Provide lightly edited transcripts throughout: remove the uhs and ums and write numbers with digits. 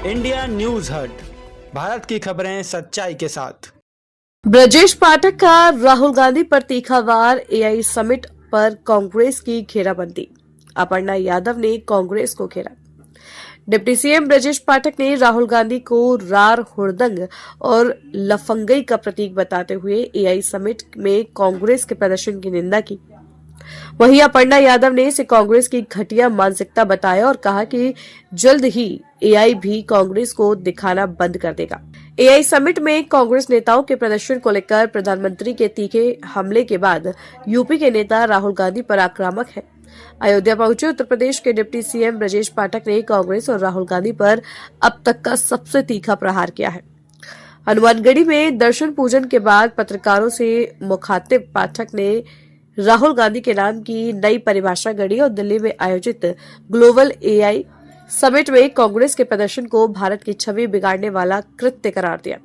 India news हट, भारत की खबरें सच्चाई के साथ। ब्रजेश पाठक का राहुल गांधी पर तीखा वार, एआई समिट पर कांग्रेस की घेराबंदी। अपर्णा यादव ने कांग्रेस को घेरा। डिप्टी सीएम ब्रजेश पाठक ने राहुल गांधी को रार हुड़दंग और लफंगई का प्रतीक बताते हुए एआई समिट में कांग्रेस के प्रदर्शन की निंदा की। वहीं अपर्णा यादव ने इसे कांग्रेस की घटिया मानसिकता बताया और कहा कि जल्द ही एआई भी कांग्रेस को दिखाना बंद कर देगा। एआई समिट में कांग्रेस नेताओं के प्रदर्शन को लेकर प्रधानमंत्री के तीखे हमले के बाद यूपी के नेता राहुल गांधी पर आक्रामक है। अयोध्या पहुंचे उत्तर प्रदेश के डिप्टी सीएम ब्रजेश पाठक ने कांग्रेस और राहुल गांधी पर अब तक का सबसे तीखा प्रहार किया है। हनुमानगढ़ी में दर्शन पूजन के बाद पत्रकारों से मुखातिब पाठक ने राहुल गांधी के नाम की नई परिभाषा गढ़ी और दिल्ली में आयोजित ग्लोबल एआई समिट में कांग्रेस के प्रदर्शन को भारत की छवि बिगाड़ने वाला कृत्य करार दिया।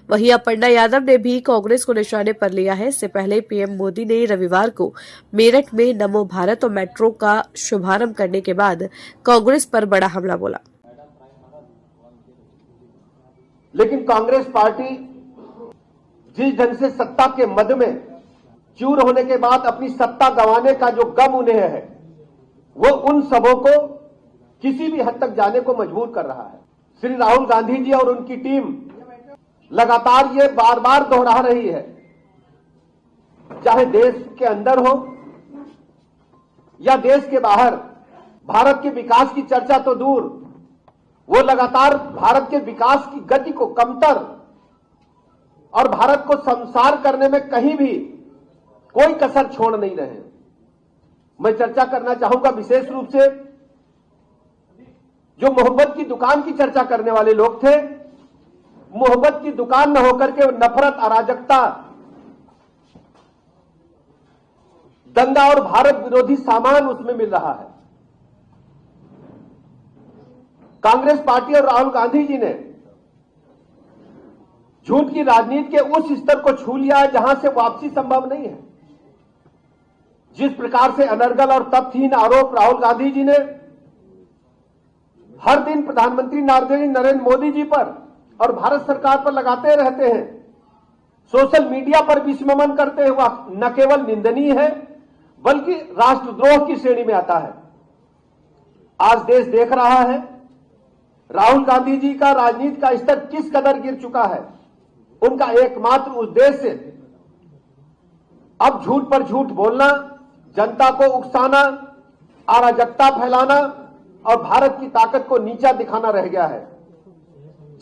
वहीं अपर्णा यादव ने भी कांग्रेस को निशाने पर लिया है। इससे पहले पीएम मोदी ने रविवार को मेरठ में नमो भारत और मेट्रो का शुभारंभ करने के बाद कांग्रेस पर बड़ा हमला बोला। लेकिन कांग्रेस पार्टी जिस ढंग से सत्ता के मद में चूर होने के बाद अपनी सत्ता गंवाने का जो गम उन्हें है, वो उन सबों को किसी भी हद तक जाने को मजबूर कर रहा है। श्री राहुल गांधी जी और उनकी टीम लगातार ये बार बार दोहरा रही है, चाहे देश के अंदर हो या देश के बाहर, भारत के विकास की चर्चा तो दूर, वो लगातार भारत के विकास की गति को कमतर और भारत को संसार करने में कहीं भी कोई कसर छोड़ नहीं रहे। मैं चर्चा करना चाहूंगा विशेष रूप से जो मोहब्बत की दुकान की चर्चा करने वाले लोग थे। मोहब्बत की दुकान न होकर के नफरत, अराजकता, दंगा और भारत विरोधी सामान उसमें मिल रहा है। कांग्रेस पार्टी और राहुल गांधी जी ने झूठ की राजनीति के उस स्तर को छू लिया है जहां से वापसी संभव नहीं है। जिस प्रकार से अनर्गल और तथ्यहीन आरोप राहुल गांधी जी ने हर दिन प्रधानमंत्री नरेंद्र मोदी जी पर और भारत सरकार पर लगाते रहते हैं, सोशल मीडिया पर विस्मरण करते हुए न केवल निंदनीय है बल्कि राष्ट्रद्रोह की श्रेणी में आता है। आज देश देख रहा है राहुल गांधी जी का राजनीति का स्तर किस कदर गिर चुका है। उनका एकमात्र उद्देश्य अब झूठ पर झूठ बोलना, जनता को उकसाना, अराजकता फैलाना और भारत की ताकत को नीचा दिखाना रह गया है।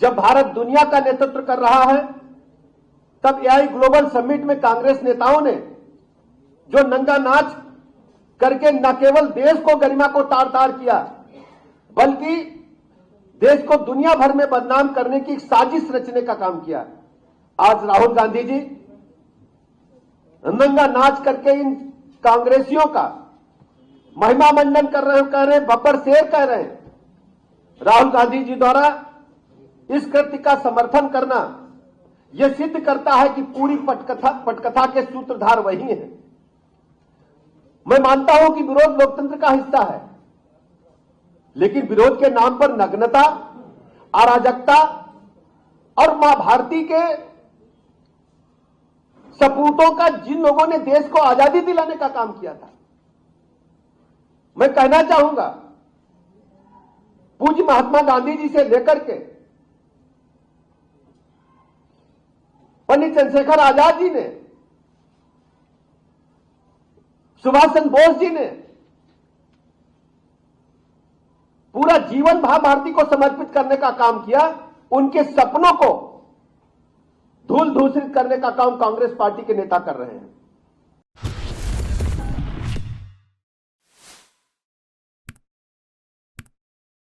जब भारत दुनिया का नेतृत्व कर रहा है तब एआई ग्लोबल समिट में कांग्रेस नेताओं ने जो नंगा नाच करके न केवल देश को गरिमा को तार तार किया बल्कि देश को दुनिया भर में बदनाम करने की एक साजिश रचने का काम किया। आज राहुल गांधी जी नंगा नाच करके इन कांग्रेसियों का महिमा मंडन कर रहे, बब्बर शेर कह रहे हैं। राहुल गांधी जी द्वारा इस कृत्य का समर्थन करना यह सिद्ध करता है कि पूरी पटकथा के सूत्रधार वही हैं। मैं मानता हूं कि विरोध लोकतंत्र का हिस्सा है, लेकिन विरोध के नाम पर नग्नता, अराजकता और मां भारती के सपूतों का जिन लोगों ने देश को आजादी दिलाने का काम किया था, मैं कहना चाहूंगा पूज्य महात्मा गांधी जी से लेकर के पंडित चंद्रशेखर आजाद जी ने, सुभाष चंद्र बोस जी ने पूरा जीवन भारती को समर्पित करने का काम किया। उनके सपनों को धूल धूसरित करने का काम कांग्रेस पार्टी के नेता कर रहे हैं।